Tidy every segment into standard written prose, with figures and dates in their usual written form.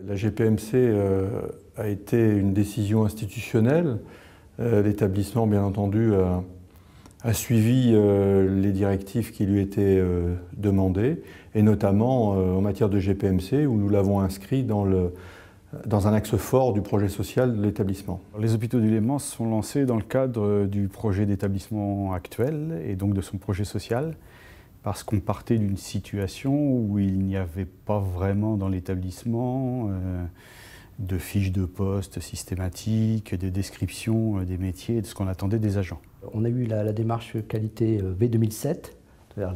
La GPMC a été une décision institutionnelle. L'établissement, bien entendu, a suivi les directives qui lui étaient demandées, et notamment en matière de GPMC, où nous l'avons inscrit dans un axe fort du projet social de l'établissement. Les hôpitaux du Léman sont lancés dans le cadre du projet d'établissement actuel et donc de son projet social, parce qu'on partait d'une situation où il n'y avait pas vraiment dans l'établissement de fiches de poste systématiques, de descriptions des métiers et de ce qu'on attendait des agents. On a eu la démarche qualité V2007,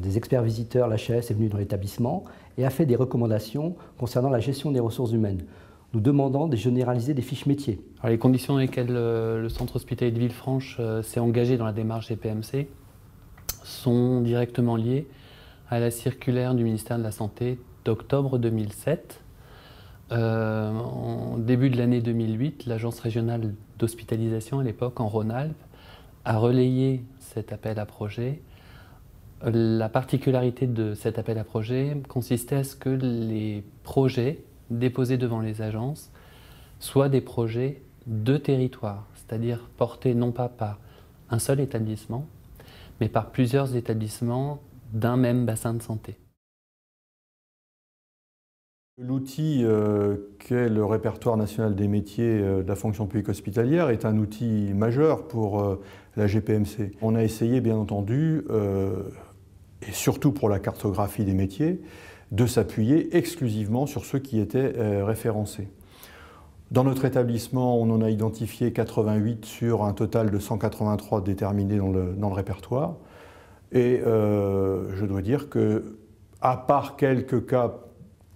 des experts visiteurs, l'HAS est venu dans l'établissement et a fait des recommandations concernant la gestion des ressources humaines, nous demandant de généraliser des fiches métiers. Alors, les conditions dans lesquelles le centre hospitalier de Villefranche s'est engagé dans la démarche GPMC sont directement liées à la circulaire du ministère de la Santé d'octobre 2007. En début de l'année 2008, l'agence régionale d'hospitalisation, à l'époque en Rhône-Alpes, a relayé cet appel à projet. La particularité de cet appel à projet consistait à ce que les projets déposés devant les agences soient des projets de territoire, c'est-à-dire portés non pas par un seul établissement, mais par plusieurs établissements d'un même bassin de santé. L'outil qu'est le répertoire national des métiers de la fonction publique hospitalière est un outil majeur pour la GPMC. On a essayé, bien entendu, et surtout pour la cartographie des métiers, de s'appuyer exclusivement sur ceux qui étaient référencés. Dans notre établissement, on en a identifié 88 sur un total de 183 déterminés dans le répertoire. Et je dois dire que, à part quelques cas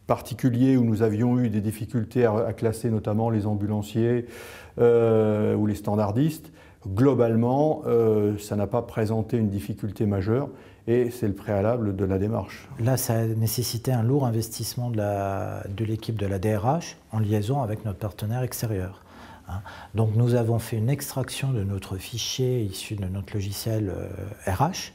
particuliers où nous avions eu des difficultés à classer notamment les ambulanciers ou les standardistes, globalement, ça n'a pas présenté une difficulté majeure et c'est le préalable de la démarche. Là, ça a nécessité un lourd investissement de l'équipe de la DRH en liaison avec notre partenaire extérieur. Donc nous avons fait une extraction de notre fichier issu de notre logiciel RH,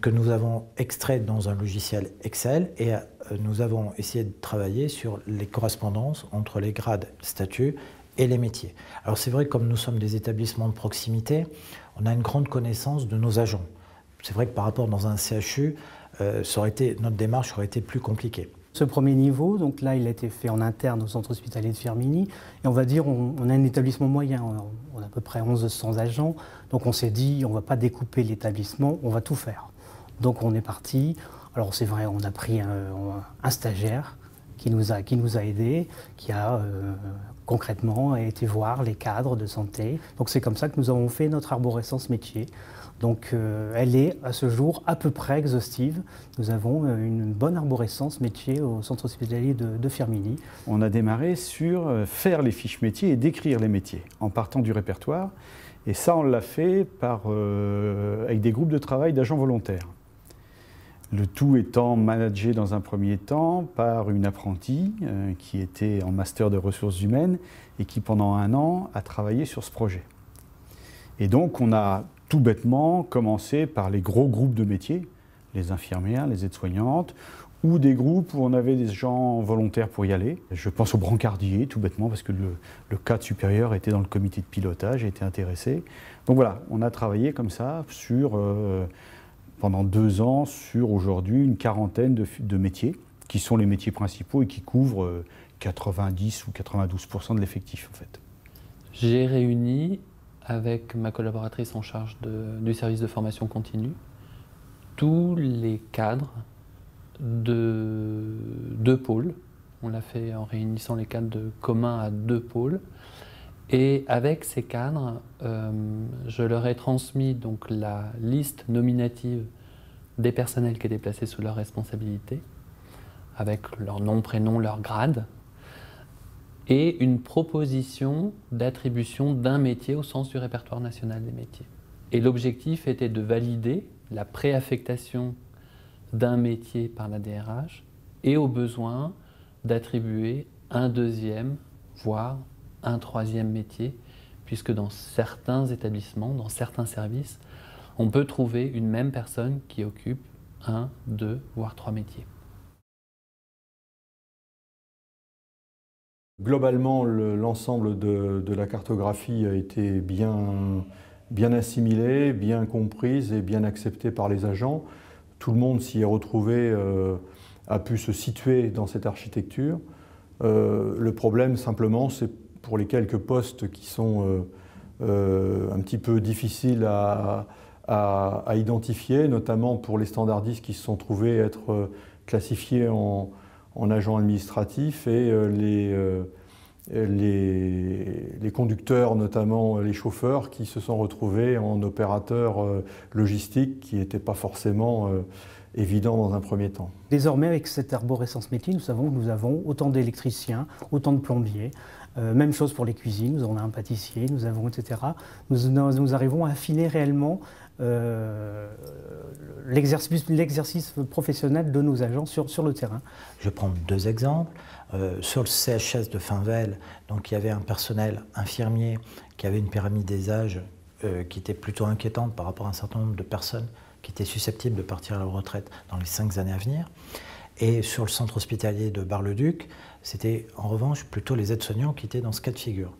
que nous avons extrait dans un logiciel Excel, et nous avons essayé de travailler sur les correspondances entre les grades, statuts et les métiers. Alors c'est vrai que comme nous sommes des établissements de proximité, on a une grande connaissance de nos agents. C'est vrai que par rapport dans un CHU, notre démarche aurait été plus compliquée. Ce premier niveau, donc là, il a été fait en interne au centre hospitalier de Firminy. Et on va dire, on a un établissement moyen, on a à peu près 1100 agents. Donc on s'est dit, on ne va pas découper l'établissement, on va tout faire. Donc on est parti. Alors c'est vrai, on a pris un stagiaire qui nous a aidés, qui a concrètement été voir les cadres de santé. Donc c'est comme ça que nous avons fait notre arborescence métier. Donc elle est à ce jour à peu près exhaustive. Nous avons une bonne arborescence métier au centre hospitalier de Firminy. On a démarré sur faire les fiches métiers et décrire les métiers en partant du répertoire. Et ça, on l'a fait avec des groupes de travail d'agents volontaires. Le tout étant managé dans un premier temps par une apprentie qui était en master de ressources humaines et qui pendant 1 an a travaillé sur ce projet. Et donc on a tout bêtement commencé par les gros groupes de métiers, les infirmières, les aides-soignantes, ou des groupes où on avait des gens volontaires pour y aller. Je pense aux brancardiers, tout bêtement, parce que le cadre supérieur était dans le comité de pilotage et était intéressé. Donc voilà, on a travaillé comme ça pendant 2 ans sur aujourd'hui une quarantaine de métiers, qui sont les métiers principaux et qui couvrent 90 ou 92% de l'effectif en fait. J'ai réuni avec ma collaboratrice en charge du service de formation continue tous les cadres de 2 pôles. On l'a fait en réunissant les cadres communs à 2 pôles. Et avec ces cadres, je leur ai transmis donc la liste nominative des personnels qui étaient placés sous leur responsabilité, avec leur nom, prénom, leur grade, et une proposition d'attribution d'un métier au sens du répertoire national des métiers. Et l'objectif était de valider la préaffectation d'un métier par la DRH et au besoin d'attribuer un 2e, voire un 3e métier, puisque dans certains établissements, dans certains services, on peut trouver une même personne qui occupe 1, 2, voire 3 métiers. Globalement, l'ensemble de la cartographie a été bien assimilée, bien comprise et bien acceptée par les agents. Tout le monde s'y est retrouvé, a pu se situer dans cette architecture. Le problème, simplement, c'est pour les quelques postes qui sont un petit peu difficiles à identifier, notamment pour les standardistes qui se sont trouvés être classifiés en agents administratifs et les conducteurs, notamment les chauffeurs, qui se sont retrouvés en opérateurs logistiques qui n'étaient pas forcément évidents dans un premier temps. Désormais, avec cette arborescence métier, nous savons que nous avons autant d'électriciens, autant de plombiers. Même chose pour les cuisines, nous avons un pâtissier, nous avons etc. Nous arrivons à affiner réellement l'exercice professionnel de nos agents sur le terrain. Je prends 2 exemples. Sur le CHS de Finvel, donc, il y avait un personnel infirmier qui avait une pyramide des âges qui était plutôt inquiétante par rapport à un certain nombre de personnes qui étaient susceptibles de partir à la retraite dans les 5 années à venir. Et sur le centre hospitalier de Bar-le-Duc, c'était en revanche plutôt les aides-soignants qui étaient dans ce cas de figure.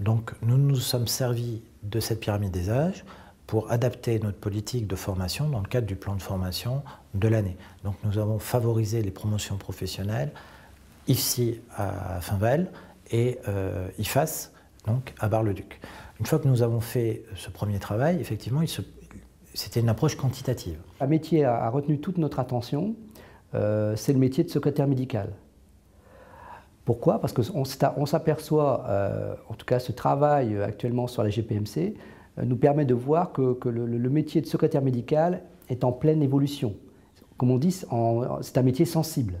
Donc nous nous sommes servis de cette pyramide des âges pour adapter notre politique de formation dans le cadre du plan de formation de l'année. Donc nous avons favorisé les promotions professionnelles ici à Finvel et IFAS, donc à Bar-le-Duc. Une fois que nous avons fait ce premier travail, effectivement, c'était une approche quantitative. Un métier a retenu toute notre attention, c'est le métier de secrétaire médical. Pourquoi? Parce qu'on s'aperçoit, en tout cas ce travail actuellement sur la GPMC, nous permet de voir que le métier de secrétaire médical est en pleine évolution. Comme on dit, c'est un métier sensible.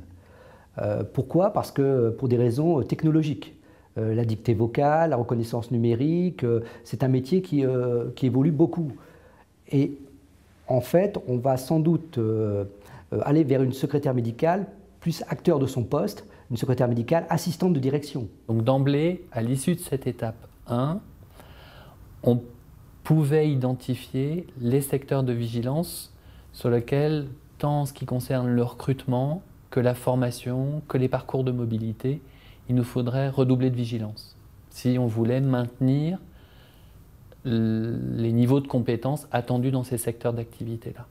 Pourquoi? Parce que pour des raisons technologiques. La dictée vocale, la reconnaissance numérique, c'est un métier qui évolue beaucoup. Et en fait, on va sans doute aller vers une secrétaire médicale plus acteur de son poste, une secrétaire médicale assistante de direction. Donc d'emblée, à l'issue de cette étape 1, on pouvait identifier les secteurs de vigilance sur lesquels, tant en ce qui concerne le recrutement, que la formation, que les parcours de mobilité, il nous faudrait redoubler de vigilance si on voulait maintenir les niveaux de compétences attendus dans ces secteurs d'activité-là.